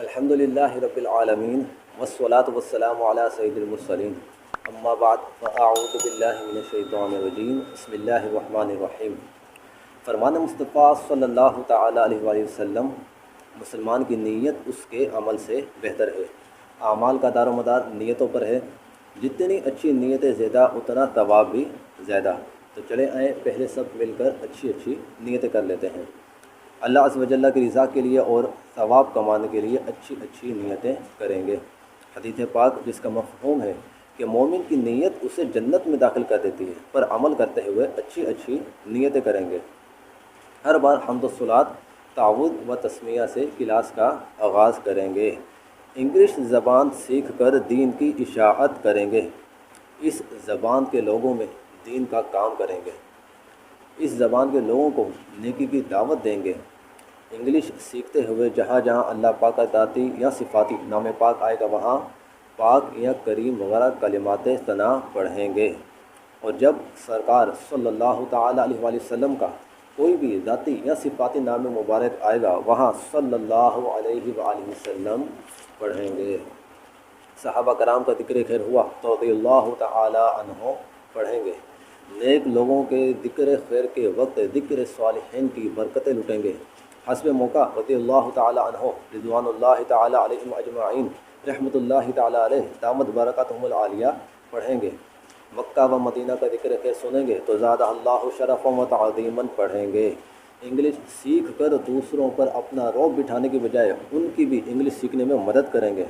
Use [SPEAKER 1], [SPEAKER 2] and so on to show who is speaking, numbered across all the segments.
[SPEAKER 1] अल्हम्दुलिल्लाहि रब्बिल आलमीन वस्सलातु वस्सलामु अला सय्यिदिल मुरसलीन अम्मा बाद फ़अऊज़ु बिल्लाहि मिनश शैतानिर रजीम बिस्मिल्लाहिर रहमानिर रहीम। फरमान मुस्तफ़ा सल्लल्लाहु तआला अलैहि वसल्लम, मुसलमान की नीयत उसके अमल से बेहतर है। आमाल का दारोमदार नीयतों पर है। जितनी अच्छी नीयतें ज़्यादा उतना तवाब भी ज़्यादा। तो चले आए पहले सब मिलकर अच्छी अच्छी नीयतें कर लेते हैं। अल्लाह अज़्ज़ व जल्ला की रज़ा के लिए और सवाब कमाने के लिए अच्छी अच्छी नीयतें करेंगे। हदीस पाक जिसका मफ़हूम है कि मोमिन की नीयत उसे जन्नत में दाखिल कर देती है, पर अमल करते हुए अच्छी अच्छी नीयतें करेंगे। हर बार हम्द व सलात, तावुद व तस्मिया से क्लास का आगाज़ करेंगे। इंग्लिश ज़बान सीख कर दीन की इशाअत करेंगे। इस ज़बान के लोगों में दीन का काम करेंगे। इस ज़बान के लोगों को नेकी की दावत देंगे। इंग्लिश सीखते हुए जहाँ जहाँ अल्लाह पाक का ज़ाती या सिफ़ाती नाम पाक आएगा वहाँ पाक या करीम वगैरह कलिमात सना पढ़ेंगे। और जब सरकार सल्लल्लाहु तआला अलैहि वसल्लम का कोई भी ज़ाती या सिफ़ाती नाम मुबारक आएगा वहाँ सल्लल्लाहु अलैहि वसल्लम पढ़ेंगे। सहाबा कराम का ज़िक्र खैर हुआ तो रज़ियल्लाहु तआला अन्हु पढ़ेंगे। नेक लोगों के ज़िक्र खैर के वक्त ज़िक्र सालिहीन की बरकतें लुटेंगे। हस्ब मौका रज़ियल्लाहु तआला अन्हु रिज़वानुल्लाहि तआला अलैहिम अजमाइन रहमतुल्लाहि तआला अलैहि दामत बरकतहुमुल आलिया पढ़ेंगे। मक्का व मदीना का ज़िक्र खैर सुनेंगे तो ज़ादा अल्लाहु शरफ़न व तअज़ीमन पढ़ेंगे। इंग्लिश सीख कर दूसरों पर अपना रौब बिठाने के बजाय उनकी भी इंग्लिश सीखने में मदद करेंगे।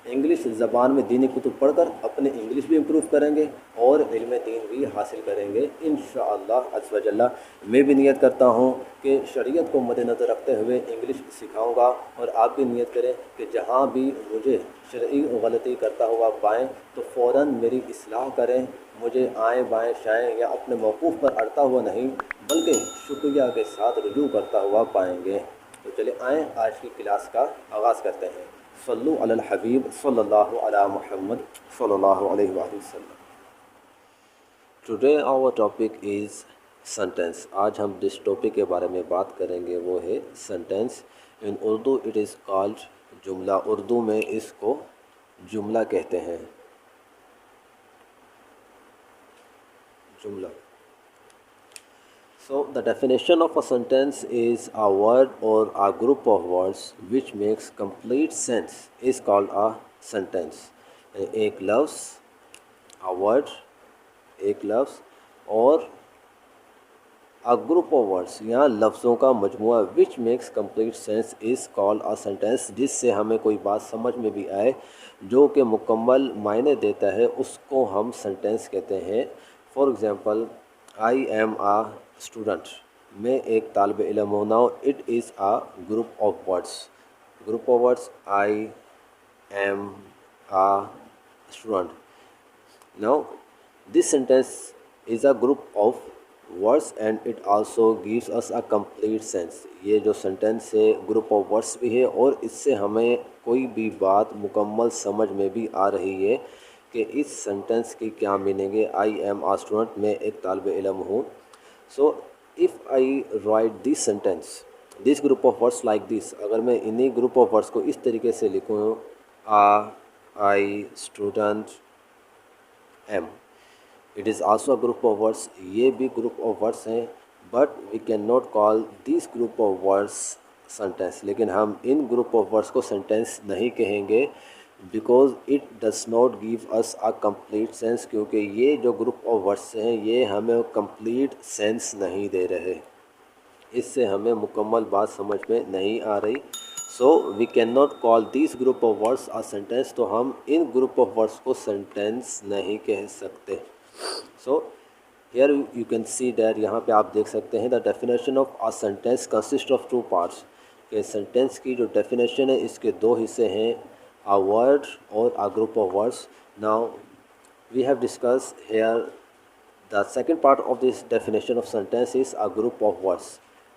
[SPEAKER 1] इंग्लिश ज़बान में दीनी कुतुब पढ़कर अपने इंग्लिश भी इम्प्रूव करेंगे और इल्म दीन भी हासिल करेंगे इंशाअल्लाह अज़्ज़ व जल्ला। मैं भी नियत करता हूँ कि शरीयत को मद्देनज़र रखते हुए इंग्लिश सिखाऊंगा और आप भी नियत करें कि जहाँ भी मुझे शरई गलती करता हुआ पाएँ तो फ़ौरन मेरी इस्लाह करें। मुझे आएँ बाएँ शाएँ या अपने मौक़ूफ़ पर अड़ता हुआ नहीं बल्कि शुक्रिया के साथ रुजू करता हुआ पाएंगे। तो चले आएँ आज की क्लास का आगाज़ करते हैं। सल्लु अलल हबीब सल्लल्लाहु अला मुहम्मद सल्लल्लाहु अलैहि वसल्लम। Today our topic is sentence. आज हम जिस टॉपिक के बारे में बात करेंगे वो है sentence. In Urdu it is called जुमला। उर्दू में इसको जुमला कहते हैं। जुमला। So the definition of a sentence is a word or a group of words which makes complete sense is called a sentence. एक लफ्ज़, a word, एक लफ्ज़ और a group of words या लफ्ज़ों का मजमुआ which makes complete sense is called a sentence, जिससे हमें कोई बात समझ में भी आए जो कि मुकम्मल मायने देता है उसको हम सेंटेंस कहते हैं। For example, I am a student, मैं एक तालिब इल्म हूँ। Now it is a group of words. Group of words, I am a student. Now this sentence is a group of words and it also gives us a complete sense. ये जो sentence है group of words भी है और इससे हमें कोई भी बात मुकम्मल समझ में भी आ रही है कि इस सेंटेंस की क्या मीनिंग है। आई एम आ स्टूडेंट, मैं एक तालिब इल्म हूँ। So if I right this sentence, this group of words like this, अगर मैं इन्हीं ग्रुप ऑफ वर्ड्स को इस तरीके से लिखूँ, I student am, it is also a group of words. ये भी ग्रुप ऑफ वर्ड्स हैं but we can not call this group of words sentence. लेकिन हम इन ग्रुप ऑफ वर्ड्स को सेंटेंस नहीं कहेंगे because it does not give us a complete sense, क्योंकि ये जो ग्रुप ऑफ वर्ड्स हैं ये हमें कंप्लीट सेंस नहीं दे रहे, इससे हमें मुकम्मल बात समझ में नहीं आ रही। So we can not call this group of words a sentence. तो हम इन ग्रुप ऑफ वर्ड्स को सेंटेंस नहीं कह सकते। So here you can see that, यहाँ पे आप देख सकते हैं the definition of a sentence consist of two parts, कि सेंटेंस की जो डेफिनेशन है इसके दो हिस्से हैं, a word or a group of words. Now we have discussed here the second part of this definition of sentence is a group of words,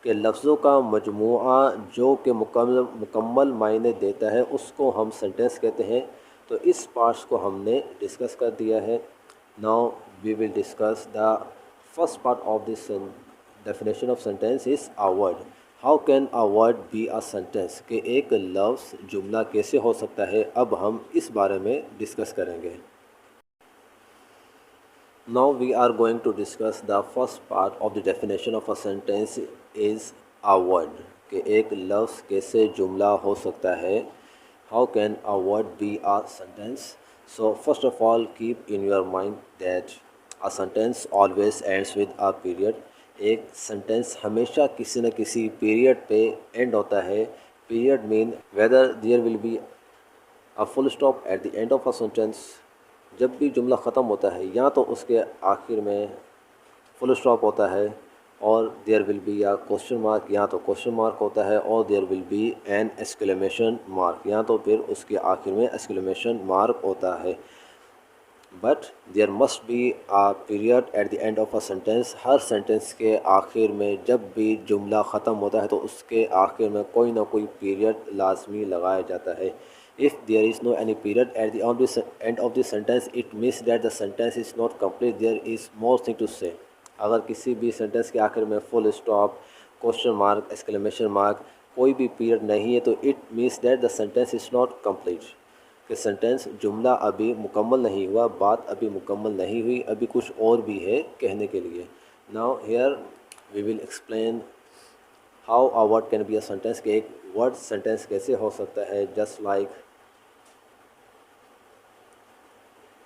[SPEAKER 1] कि लफ्ज़ों का मजमुआ जो कि मुकम्मल मायने देता है उसको हम सेंटेंस कहते हैं। तो इस पार्ट्स को हमने डिस्कस कर दिया है। Now we will discuss the first part of this definition of sentence is a word। How can a word be a sentence कि एक लफ्ज़ जुमला कैसे हो सकता है, अब हम इस बारे में डिस्कस करेंगे। Now we are going to discuss the first part of the definition of a sentence is a word कि एक लफ्ज़ कैसे जुमला हो सकता है। How can a word be a sentence? So first of all keep in your mind that a sentence always ends with a period. एक sentence हमेशा किसी न किसी पीरियड पे एंड होता है। Period mean whether there will be a full stop at the end of a sentence. जब भी जुमला ख़त्म होता है या तो उसके आखिर में फुल स्टॉप होता है और देयर विल बी या क्वेश्चन मार्क, या तो क्वेश्चन मार्क होता है और there will be an exclamation mark, या तो फिर उसके आखिर में एक्सक्लेमेशन मार्क होता है। But there must be a period at the end of a sentence. हर सेंटेंस के आखिर में जब भी जुमला ख़त्म होता है तो उसके आखिर में कोई ना कोई पीरियड लाजमी लगाया जाता है। If there is no any period at the end of the sentence it means that the sentence is not complete, there is more thing to say. अगर किसी भी सेंटेंस के आखिर में full stop, question mark, exclamation mark, कोई भी period नहीं है तो it means that the sentence is not complete, कि सेंटेंस जुमला अभी मुकम्मल नहीं हुआ, बात अभी मुकम्मल नहीं हुई, अभी कुछ और भी है कहने के लिए। Now here we will explain how a word can be a sentence कि एक वर्ड सेंटेंस कैसे हो सकता है। Just like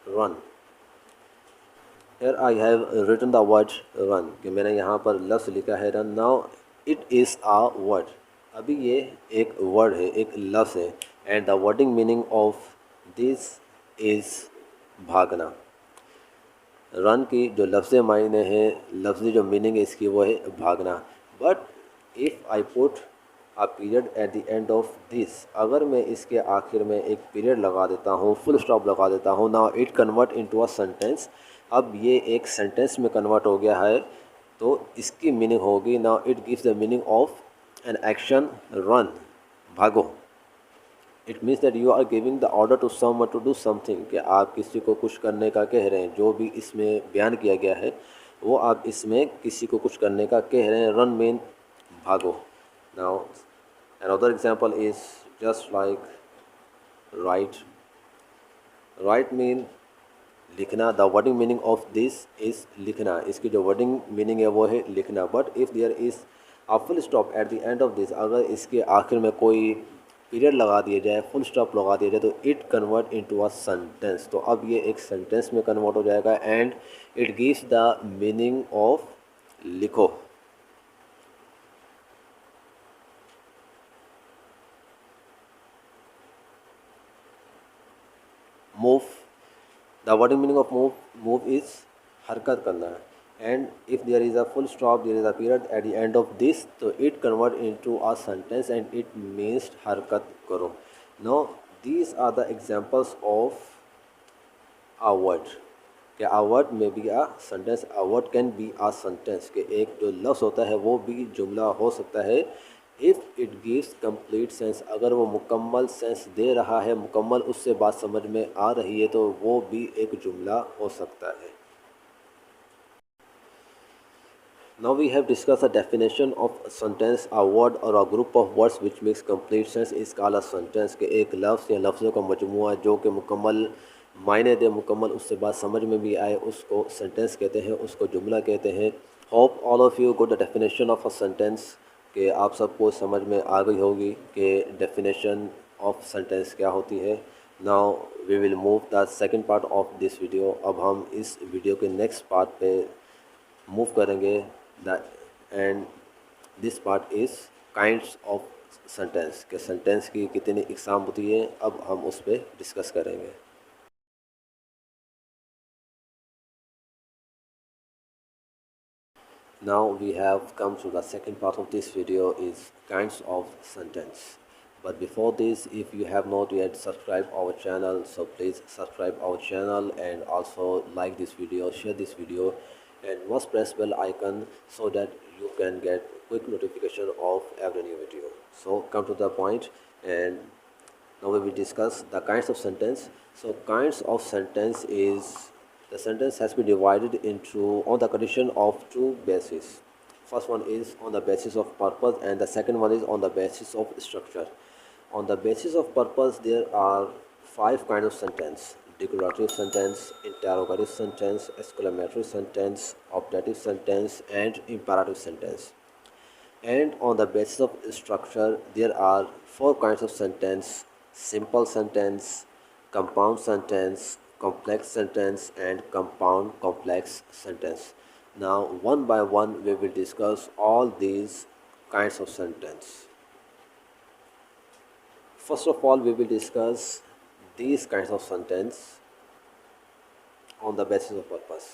[SPEAKER 1] run. Here I have written the word run कि मैंने यहाँ पर लफ्ज़ लिखा है run. Now it is a word. अभी ये एक वर्ड है, एक लफ्ज़ है, and the wording meaning of this is भागना। रन की जो लफ्ज़ मायने हैं, लफ्ज़ी जो मीनिंग है इसकी वो है भागना। But if I put a period at the end of this, अगर मैं इसके आखिर में एक पीरियड लगा देता हूँ, फुल स्टॉप लगा देता हूँ, now it convert into a sentence. अब ये एक सेंटेंस में कन्वर्ट हो गया है तो इसकी मीनिंग होगी, now it gives the meaning of an action run, भागो। It means that you are giving the order to someone to do something कि आप किसी को कुछ करने का कह रहे हैं। जो भी इसमें बयान किया गया है वो आप इसमें किसी को कुछ करने का कह रहे हैं। रन मीन भागो। Now another example is just like write. Write mean लिखना। The wording meaning of this is लिखना। इसकी जो वर्डिंग मीनिंग है वो है लिखना। But if there is a full stop at the end of this, अगर इसके आखिर में कोई पीरियड लगा दिया जाए, फुल स्टॉप लगा दिया जाए तो it convert into a sentence. तो अब ये एक सेंटेंस में कन्वर्ट हो जाएगा and it gives the meaning of लिखो। Move. The wording meaning of move, move is हरकत करना है। And if there is a full stop, there is a period at the end of this, तो it convert into a sentence and it means हरकत करो। No these are the examples of a word कि a word में B a sentence, a word can be a sentence कि एक जो लफ्ज़ होता है वो भी जुमला हो सकता है। If it gives complete sense, अगर वो मुकम्मल सेंस दे रहा है, मुकम्मल उससे बात समझ में आ रही है तो वो भी एक जुमला हो सकता है। Now we have discussed the definition of a sentence. A word or a group of words which makes complete sense is called a sentence कि एक लफ्ज़ या लफ्ज़ों का मजमूआ जो कि मुकम्मल मायने दे, मुकम्मल उससे बात समझ में भी आए, उसको सेंटेंस कहते हैं, उसको जुमला कहते हैं। Hope all of you got the definition of a sentence कि आप सबको समझ में आ गई होगी कि डेफिनेशन ऑफ सेंटेंस क्या होती है। Now we will move the second part of this video. अब हम इस वीडियो के नेक्स्ट पार्ट पे मूव करेंगे। The end this part is kinds of sentence के सेंटेंस की कितनी इकसाम होती है, अब हम उस पर डिस्कस करेंगे। Now we have come to the second part of this video is kinds of sentence. But before this, if you have not yet subscribed our channel, so please subscribe our channel and also like this video, share this video, and must press bell icon so that you can get quick notification of every new video. So come to the point, and now we will discuss the kinds of sentence. So kinds of sentence is the sentence has been divided into on the condition of two bases. First one is on the basis of purpose, and the second one is on the basis of structure. On the basis of purpose, there are five kinds of sentence: declarative sentence, interrogative sentence, exclamatory sentence, optative sentence, and imperative sentence. And on the basis of structure, there are four kinds of sentence: simple sentence, compound sentence, complex sentence, and compound complex sentence. Now, one by one, we will discuss all these kinds of sentence. First of all, we will discuss these kinds of sentence on the basis of purpose.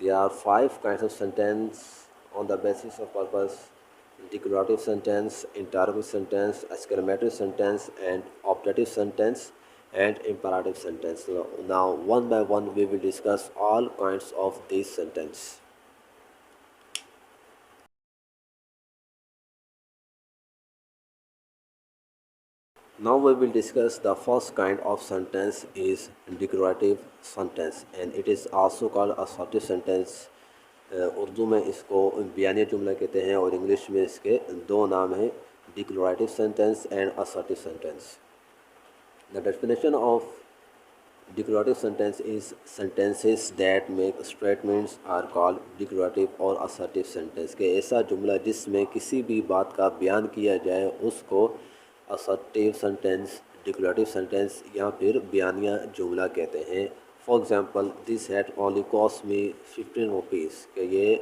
[SPEAKER 1] There are five kinds of sentence on the basis of purpose: declarative sentence, interrogative sentence, exclamatory sentence, and optative sentence, and imperative sentence. Now, one by one, we will discuss all kinds of these sentence. Now we will discuss the first kind of sentence is declarative sentence, and it is also called assertive sentence. Urdu में इसको बयानी जुमला कहते हैं और English में इसके दो नाम हैं: declarative sentence and assertive sentence. The definition of declarative sentence is sentences that make statements are called declarative और assertive sentence. के ऐसा जुमला जिसमें किसी भी बात का बयान किया जाए उसको assertive sentence, declarative sentence या फिर बयानिया जुमला कहते हैं. For example, this hat only cost me 15 rupees, कि ये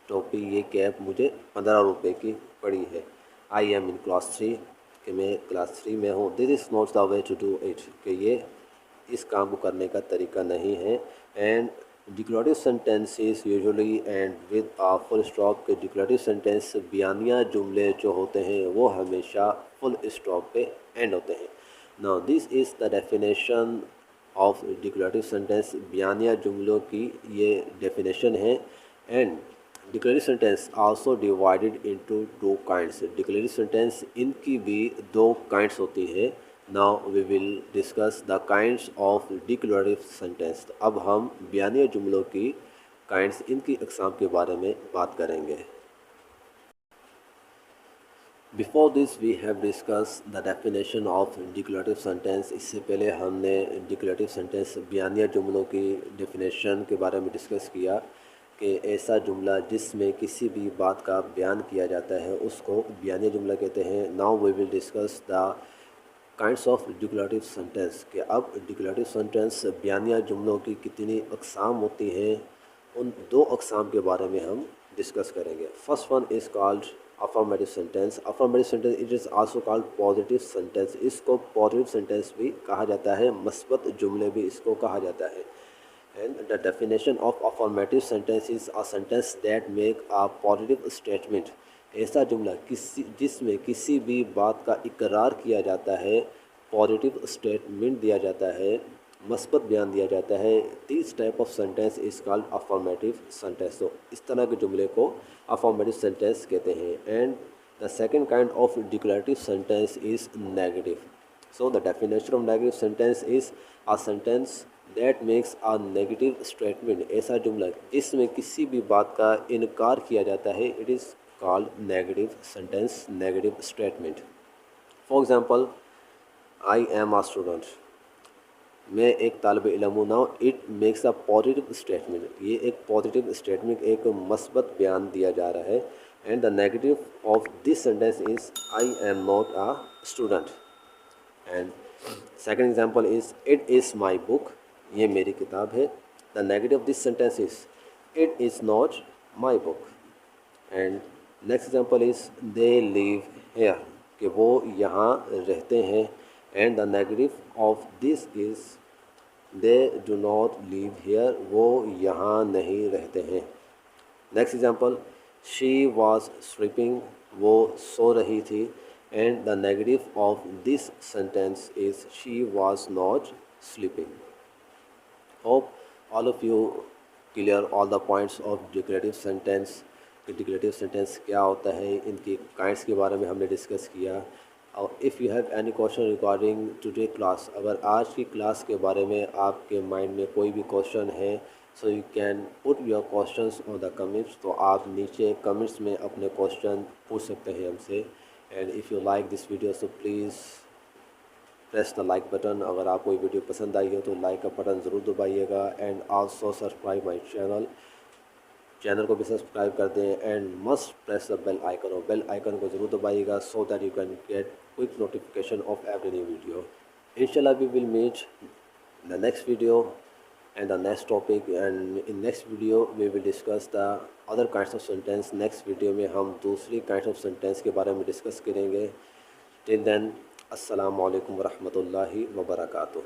[SPEAKER 1] टोपी, ये कैप मुझे 15 रुपये की पड़ी है. आई एम इन क्लास 3, कि मैं क्लास 3 में हूँ. This is not the way to do it, कि ये इस काम को करने का तरीका नहीं है. And declarative sentences usually end with a full stop, के डिक्लरेटिव सेंटेंस बयानिया जुमले जो होते हैं वो हमेशा फुल स्टॉप पे एंड होते हैं. Now this is the definition of declarative sentence. बयानिया जुमलों की ये डेफिनेशन है. And declarative sentence also divided into two kinds. Declarative sentence इनकी भी दो काइंड्स होती है. Now we will discuss the kinds of declarative sentence. अब हम बयानिया जुमलों की काइंड्स, इनकी अक़साम के बारे में बात करेंगे. Before this we have discuss the definition of declarative sentence. इससे पहले हमने डिक्लरेटिव सेंटेंस, बयानिया जुमलों की डेफिनेशन के बारे में डिस्कस किया कि ऐसा जुमला जिसमें किसी भी बात का बयान किया जाता है उसको बयानिया जुमला कहते हैं. Now we will discuss the kinds of declarative sentence. कि अब डिक्लरेटिव सेंटेंस, बयानिया जुमलों की कितनी अक़साम होती हैं, उन दो अक़साम के बारे में हम डिस्कस करेंगे. First one is called affirmative sentence. Affirmative sentence it is also called positive sentence. इसको पॉजिटिव सेंटेंस भी कहा जाता है, मस्बत जुमले भी इसको कहा जाता है. And the definition of affirmative sentence is a sentence that make a positive statement. ऐसा जुमला जिसमें किसी भी बात का इकरार किया जाता है, पॉजिटिव स्टेटमेंट दिया जाता है, मस्बत बयान दिया जाता है. This type of sentence is called affirmative sentence. तो इस तरह के जुमले को अफर्मेटिव सेंटेंस कहते हैं. And the second kind of declarative sentence is negative. So the definition of negative sentence is a sentence that makes a negative statement. ऐसा जुमला जिसमें किसी भी बात का इनकार किया जाता है, it is called negative sentence, negative statement. For example, I am a student. मैं एक तालिब इल्म हूँ. Now it makes a positive statement. ये एक पॉजिटिव स्टेटमेंट, एक मस्बत बयान दिया जा रहा है. And the negative of this sentence is I am not a student. And second example is it is my book. ये मेरी किताब है. The negative of this sentence is it is not my book. And next example is they live here, कि वो यहाँ रहते हैं. And the negative of this is they do not live here, वो यहाँ नहीं रहते हैं. Next example, she was sleeping, वो सो रही थी. And the negative of this sentence is she was not sleeping. Hope all of you clear all the points of declarative sentence. Declarative sentence क्या होता है, इनकी काइंड्स के बारे में हमने डिस्कस किया. और if you have any question regarding today class, अगर आज की क्लास के बारे में आपके माइंड में कोई भी क्वेश्चन है, so you can put your questions on the comments. तो आप नीचे कमेंट्स में अपने क्वेश्चन पूछ सकते हैं हमसे। And if you like this video so please press the like button. अगर आपको ये वीडियो पसंद आई हो तो लाइक का बटन ज़रूर दबाइएगा। And also subscribe my channel को भी सब्सक्राइब कर दें। And must press the bell icon, और बेल आइकन को ज़रूर दबाइएगा so that you can get quick notification of every new video. इंशाल्लाह we will meet the next video and the next topic, and in next video we will discuss the other kinds of sentence। next video में हम दूसरी kinds of sentence के बारे में discuss करेंगे। till then, अस्सलाम वालेकुम वरहमतुल्लाहि वबरकातुह।